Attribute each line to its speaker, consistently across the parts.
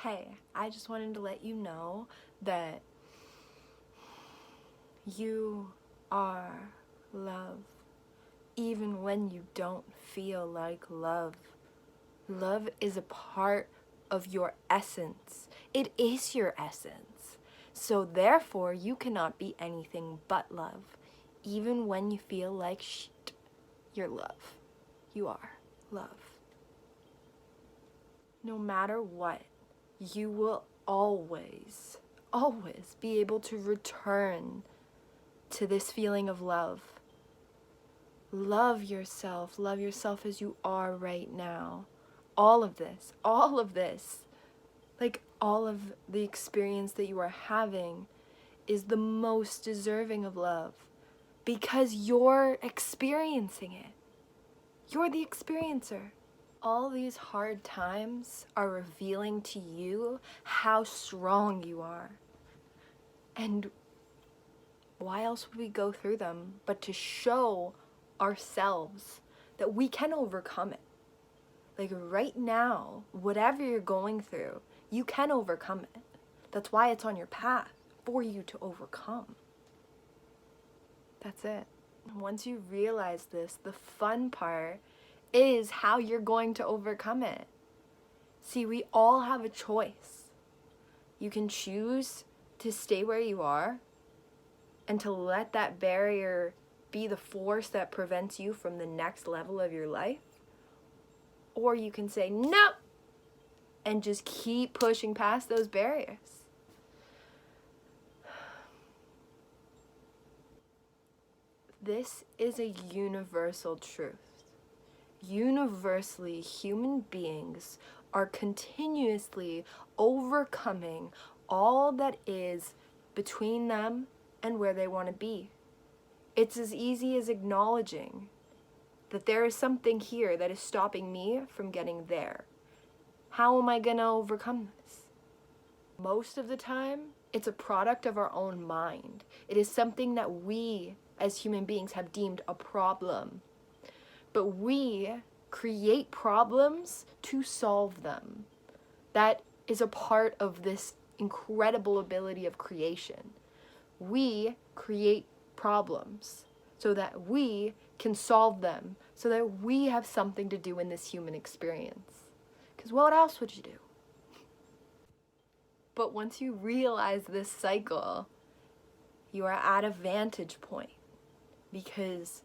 Speaker 1: Hey, I just wanted to let you know that you are love. Even when you don't feel like love. Love is a part of your essence. It is your essence. So therefore, you cannot be anything but love. Even when you feel like shit, you're love. You are love. No matter what, you will always be able to return to this feeling of love. Love yourself as you are right now. All of this, like all of the experience that you are having is the most deserving of love because you're experiencing it. You're the experiencer. All these hard times are revealing to you how strong you are. And why else would we go through them but to show ourselves that we can overcome it? Like right now, whatever you're going through, you can overcome it. That's why it's on your path, for you to overcome. That's it. Once you realize this, the fun part is how you're going to overcome it. See, we all have a choice. You can choose to stay where you are and to let that barrier be the force that prevents you from the next level of your life. Or you can say, no, and just keep pushing past those barriers. This is a universal truth. Universally, human beings are continuously overcoming all that is between them and where they want to be. It's as easy as acknowledging that there is something here that is stopping me from getting there. How am I gonna overcome this? Most of the time, it's a product of our own mind. It is something that we, as human beings, have deemed a problem. But we create problems to solve them. That is a part of this incredible ability of creation. We create problems so that we can solve them, so that we have something to do in this human experience. Because what else would you do? But once you realize this cycle, you are at a vantage point. Because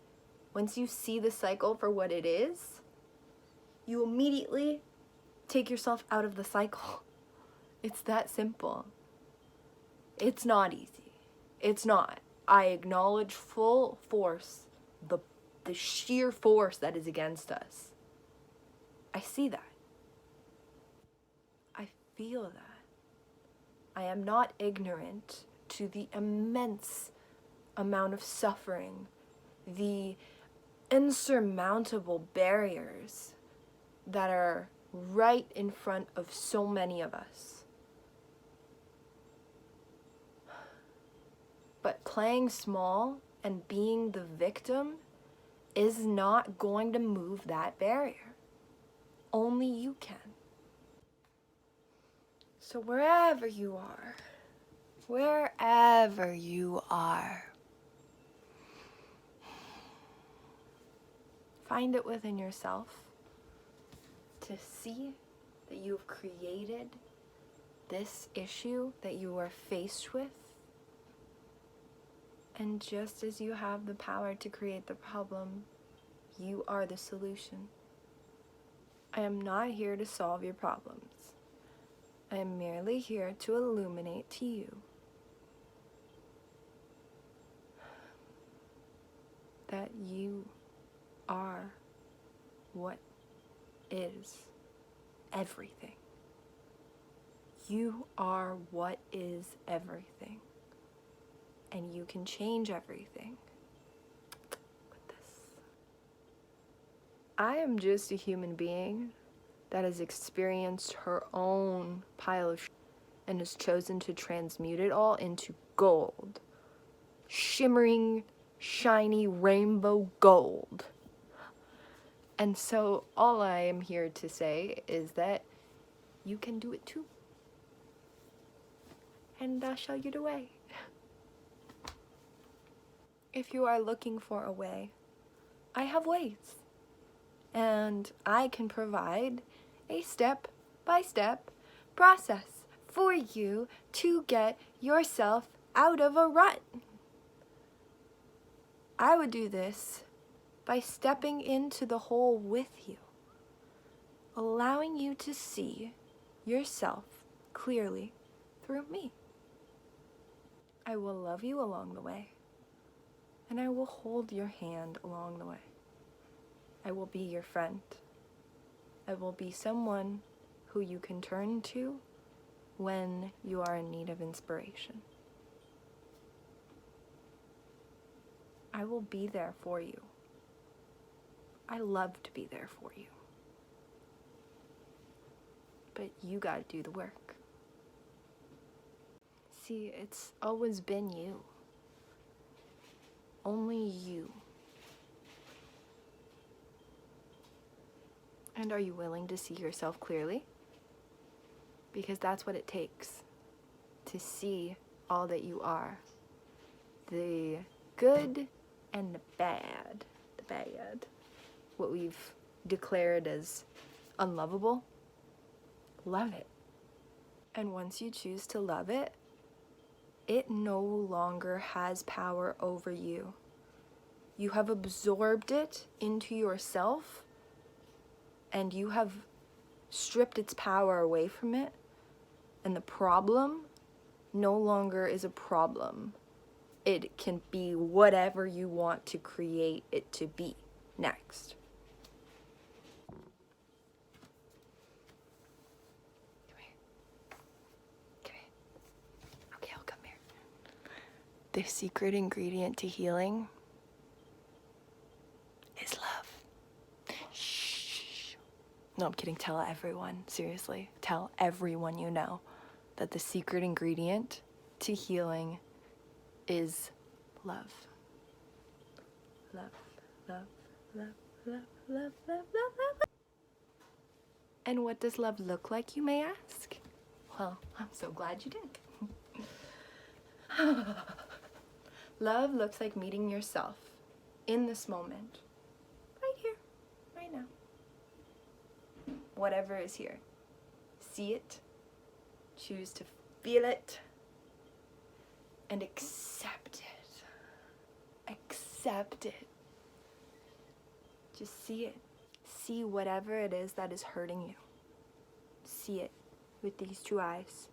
Speaker 1: once you see the cycle for what it is, you immediately take yourself out of the cycle. It's that simple. It's not easy. It's not. I acknowledge full force the sheer force that is against us. I see that. I feel that. I am not ignorant to the immense amount of suffering, the insurmountable barriers that are right in front of so many of us. But playing small and being the victim is not going to move that barrier. Only you can. So wherever you are, find it within yourself to see that you have created this issue that you are faced with. And just as you have the power to create the problem, you are the solution. I am not here to solve your problems. I am merely here to illuminate to you that you are what is everything. You are what is everything. And you can change everything with this. I am just a human being that has experienced her own pile of shit and has chosen to transmute it all into gold. Shimmering, shiny, rainbow gold. And so all I am here to say is that you can do it too. and show you the way. If you are looking for a way, I have ways. And I can provide a step-by-step process for you to get yourself out of a rut. I would do this by stepping into the hole with you, allowing you to see yourself clearly through me. I will love you along the way, and I will hold your hand along the way. I will be your friend. I will be someone who you can turn to when you are in need of inspiration. I will be there for you. I love to be there for you. But you gotta do the work. See, it's always been you. Only you. And are you willing to see yourself clearly? Because that's what it takes to see all that you are. The good and the bad. The bad. What we've declared as unlovable. Love it. And once you choose to love it, it no longer has power over you. You have absorbed it into yourself, and you have stripped its power away from it, and the problem no longer is a problem. It can be whatever you want to create it to be next. Come here. Come here. Okay, I'll come here. The secret ingredient to healing is love. Shh. No, I'm kidding. Tell everyone. Seriously. Tell everyone you know that the secret ingredient to healing is love. Love, love, love, love, love, love, love, love. And what does love look like, you may ask? Well, I'm so glad you did. Love looks like meeting yourself in this moment. Right here, right now. Whatever is here. See it, choose to feel it, and accept it. Accept it. Just see it. See whatever it is that is hurting you. See it with these two eyes.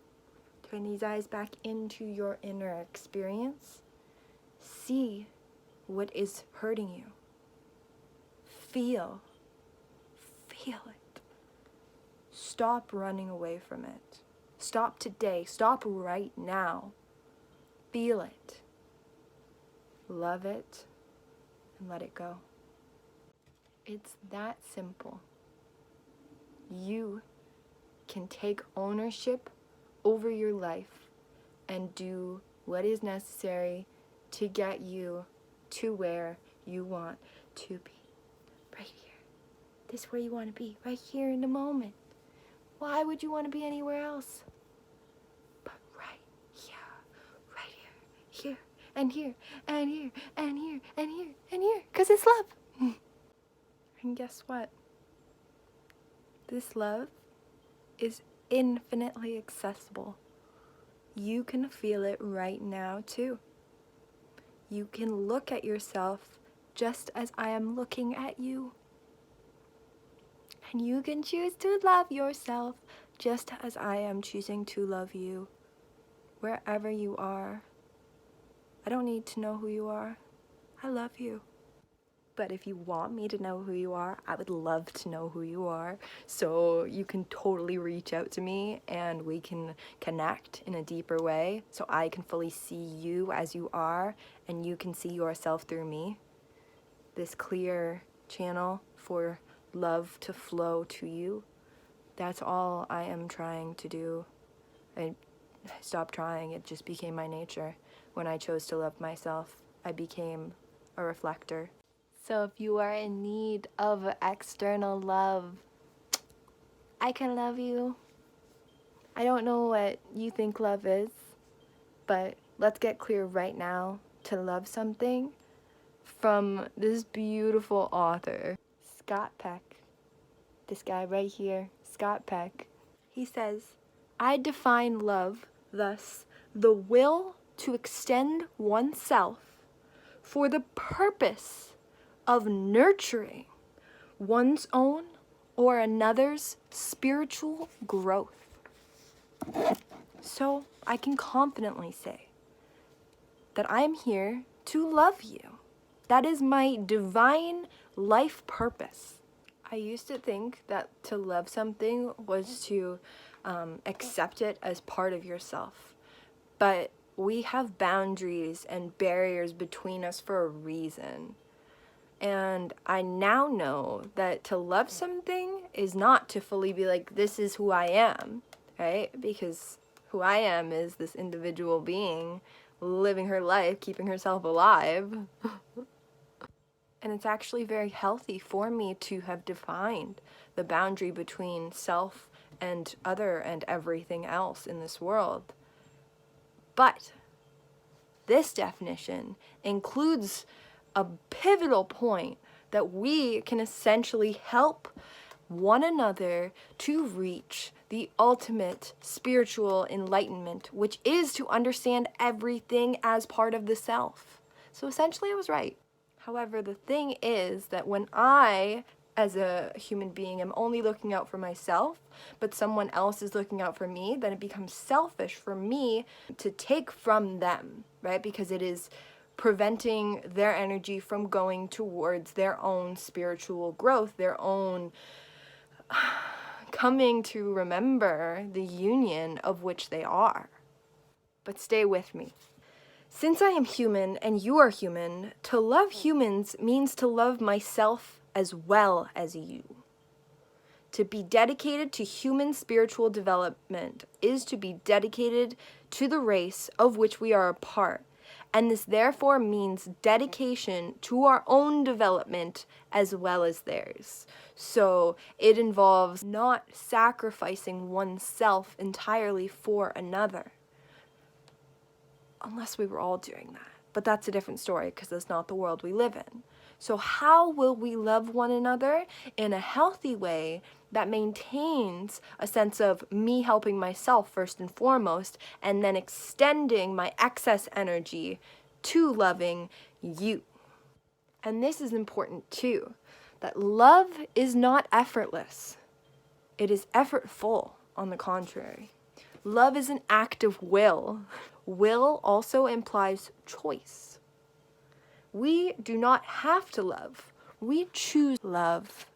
Speaker 1: Turn these eyes back into your inner experience. See what is hurting you. Feel it. Stop running away from it. Stop today. Stop right now. Feel it. Love it. And let it go. It's that simple. You can take ownership over your life and do what is necessary to get you to where you want to be. Right here. This is where you want to be. Right here in the moment. Why would you want to be anywhere else? But right here. Right here. Here. And here. And here. And here. And here. And here. Because it's love. And guess what? This love is infinitely accessible. You can feel it right now too. You can look at yourself just as I am looking at you. And you can choose to love yourself just as I am choosing to love you. Wherever you are. I don't need to know who you are. I love you. But if you want me to know who you are, I would love to know who you are. So you can totally reach out to me and we can connect in a deeper way so I can fully see you as you are and you can see yourself through me. This clear channel for love to flow to you. That's all I am trying to do. I stopped trying. It just became my nature. When I chose to love myself, I became a reflector. So if you are in need of external love, I can love you. I don't know what you think love is. But let's get clear right now to love something from this beautiful author, Scott Peck. This guy right here, Scott Peck. He says, I define love thus: the will to extend oneself for the purpose of nurturing one's own or another's spiritual growth. So I can confidently say that I am here to love you. That is my divine life purpose. I used to think that to love something was to accept it as part of yourself. But we have boundaries and barriers between us for a reason. And I now know that to love something is not to fully be like, this is who I am, right? Because who I am is this individual being living her life, keeping herself alive. And it's actually very healthy for me to have defined the boundary between self and other and everything else in this world. But this definition includes a pivotal point that we can essentially help one another to reach the ultimate spiritual enlightenment, which is to understand everything as part of the self. So essentially I was right. However, the thing is that when I, as a human being, am only looking out for myself, but someone else is looking out for me, then it becomes selfish for me to take from them, right? Because it is preventing their energy from going towards their own spiritual growth, their own coming to remember the union of which they are. But stay with me. Since I am human and you are human, to love humans means to love myself as well as you. To be dedicated to human spiritual development is to be dedicated to the race of which we are a part, and this therefore means dedication to our own development as well as theirs. So it involves not sacrificing oneself entirely for another. Unless we were all doing that. But that's a different story because that's not the world we live in. So how will we love one another in a healthy way that maintains a sense of me helping myself first and foremost, and then extending my excess energy to loving you? And this is important too, that love is not effortless. It is effortful, on the contrary. Love is an act of will. Will also implies choice. We do not have to love. We choose love.